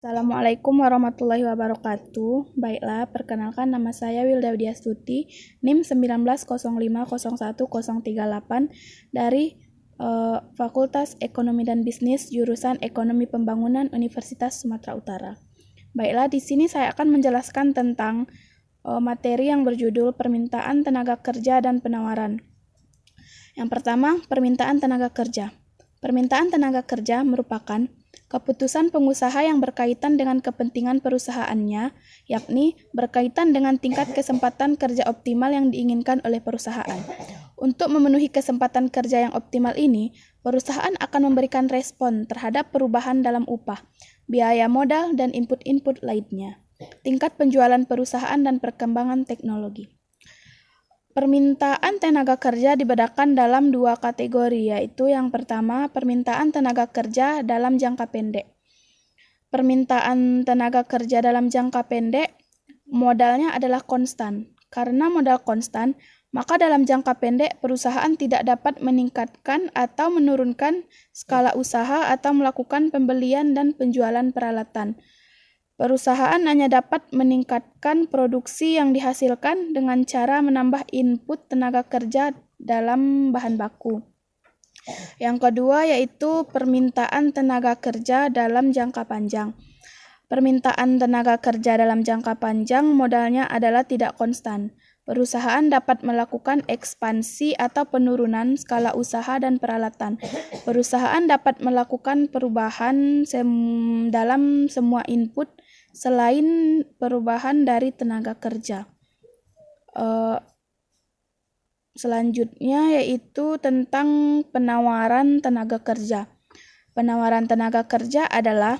Assalamualaikum warahmatullahi wabarakatuh. Baiklah, perkenalkan nama saya Wilda Widyastuti, NIM 1905010038 dari Fakultas Ekonomi dan Bisnis, jurusan Ekonomi Pembangunan Universitas Sumatera Utara. Baiklah, di sini saya akan menjelaskan tentang materi yang berjudul Permintaan Tenaga Kerja dan Penawaran. Yang pertama, permintaan tenaga kerja. Permintaan tenaga kerja merupakan keputusan pengusaha yang berkaitan dengan kepentingan perusahaannya, yakni berkaitan dengan tingkat kesempatan kerja optimal yang diinginkan oleh perusahaan. Untuk memenuhi kesempatan kerja yang optimal ini, perusahaan akan memberikan respon terhadap perubahan dalam upah, biaya modal, dan input-input lainnya, tingkat penjualan perusahaan, dan perkembangan teknologi. Permintaan tenaga kerja dibedakan dalam dua kategori, yaitu yang pertama, permintaan tenaga kerja dalam jangka pendek. Permintaan tenaga kerja dalam jangka pendek, modalnya adalah konstan. Karena modal konstan, maka dalam jangka pendek perusahaan tidak dapat meningkatkan atau menurunkan skala usaha atau melakukan pembelian dan penjualan peralatan. Perusahaan hanya dapat meningkatkan produksi yang dihasilkan dengan cara menambah input tenaga kerja dalam bahan baku. Yang kedua yaitu permintaan tenaga kerja dalam jangka panjang. Permintaan tenaga kerja dalam jangka panjang modalnya adalah tidak konstan. Perusahaan dapat melakukan ekspansi atau penurunan skala usaha dan peralatan. Perusahaan dapat melakukan perubahan dalam semua input selain perubahan dari tenaga kerja. Selanjutnya yaitu tentang penawaran tenaga kerja. Penawaran tenaga kerja adalah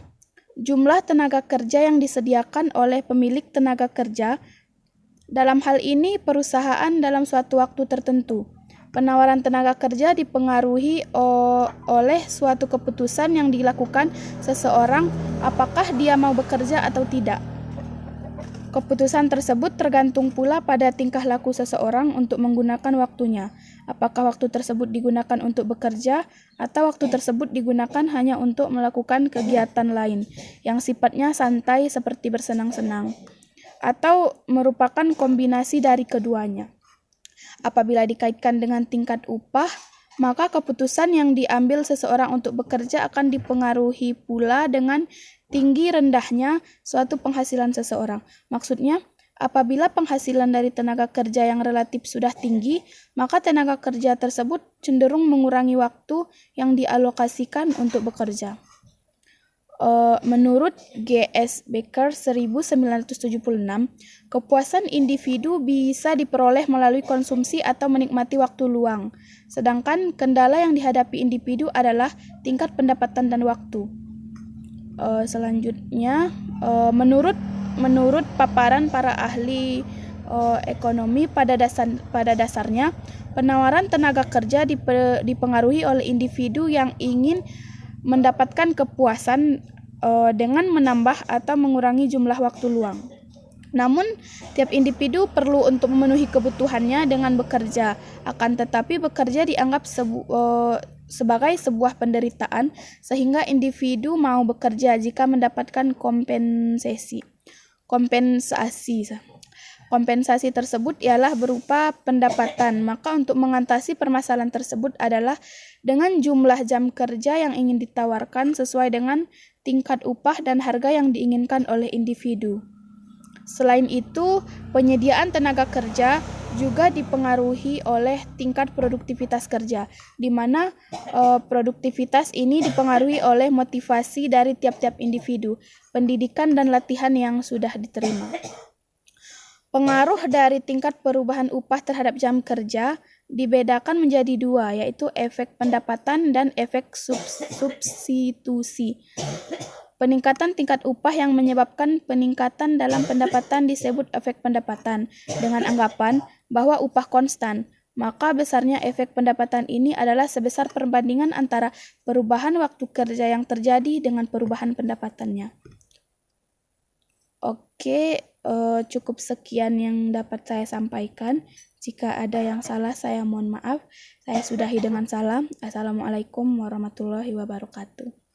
jumlah tenaga kerja yang disediakan oleh pemilik tenaga kerja, dalam hal ini perusahaan dalam suatu waktu tertentu. Penawaran tenaga kerja dipengaruhi oleh suatu keputusan yang dilakukan seseorang apakah dia mau bekerja atau tidak. Keputusan tersebut tergantung pula pada tingkah laku seseorang untuk menggunakan waktunya. Apakah waktu tersebut digunakan untuk bekerja atau waktu tersebut digunakan hanya untuk melakukan kegiatan lain yang sifatnya santai seperti bersenang-senang, atau merupakan kombinasi dari keduanya. Apabila dikaitkan dengan tingkat upah, maka keputusan yang diambil seseorang untuk bekerja akan dipengaruhi pula dengan tinggi rendahnya suatu penghasilan seseorang. Maksudnya, apabila penghasilan dari tenaga kerja yang relatif sudah tinggi, maka tenaga kerja tersebut cenderung mengurangi waktu yang dialokasikan untuk bekerja. Menurut G.S. Baker 1976, kepuasan individu bisa diperoleh melalui konsumsi atau menikmati waktu luang, sedangkan kendala yang dihadapi individu adalah tingkat pendapatan dan waktu. Selanjutnya, menurut paparan para ahli ekonomi, pada dasarnya penawaran tenaga kerja dipengaruhi oleh individu yang ingin mendapatkan kepuasan dengan menambah atau mengurangi jumlah waktu luang. Namun, tiap individu perlu untuk memenuhi kebutuhannya dengan bekerja, akan tetapi bekerja dianggap sebagai sebuah penderitaan, sehingga individu mau bekerja jika mendapatkan kompensasi. Kompensasi tersebut ialah berupa pendapatan, maka untuk mengatasi permasalahan tersebut adalah dengan jumlah jam kerja yang ingin ditawarkan sesuai dengan tingkat upah dan harga yang diinginkan oleh individu. Selain itu, penyediaan tenaga kerja juga dipengaruhi oleh tingkat produktivitas kerja, di mana produktivitas ini dipengaruhi oleh motivasi dari tiap-tiap individu, pendidikan dan latihan yang sudah diterima. Pengaruh dari tingkat perubahan upah terhadap jam kerja dibedakan menjadi dua, yaitu efek pendapatan dan efek substitusi. Peningkatan tingkat upah yang menyebabkan peningkatan dalam pendapatan disebut efek pendapatan, dengan anggapan bahwa upah konstan, maka besarnya efek pendapatan ini adalah sebesar perbandingan antara perubahan waktu kerja yang terjadi dengan perubahan pendapatannya. Oke, cukup sekian yang dapat saya sampaikan. Jika ada yang salah, saya mohon maaf. Saya sudahi dengan salam. Assalamualaikum warahmatullahi wabarakatuh.